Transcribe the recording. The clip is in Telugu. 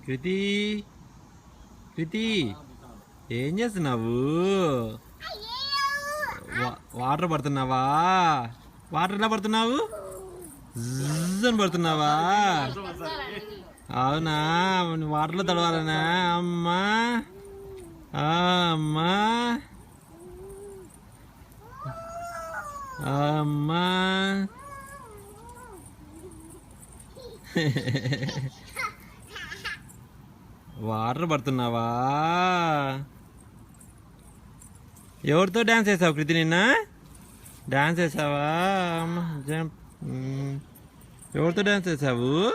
కృతి కృతి ఏం చేస్తున్నావు? వాటర్ పడుతున్నావా? వాటర్ ఎలా పడుతున్నావు? అని పడుతున్నావా? అవునా, వాటర్లో తడవాలనా? అమ్మా అమ్మా అమ్మా వాటర్ పడుతున్నావా? ఎవరితో డాన్స్ చేసావు కృతి? నిన్న డాన్స్ చేసావా? ఎవరితో డాన్స్ చేసావు?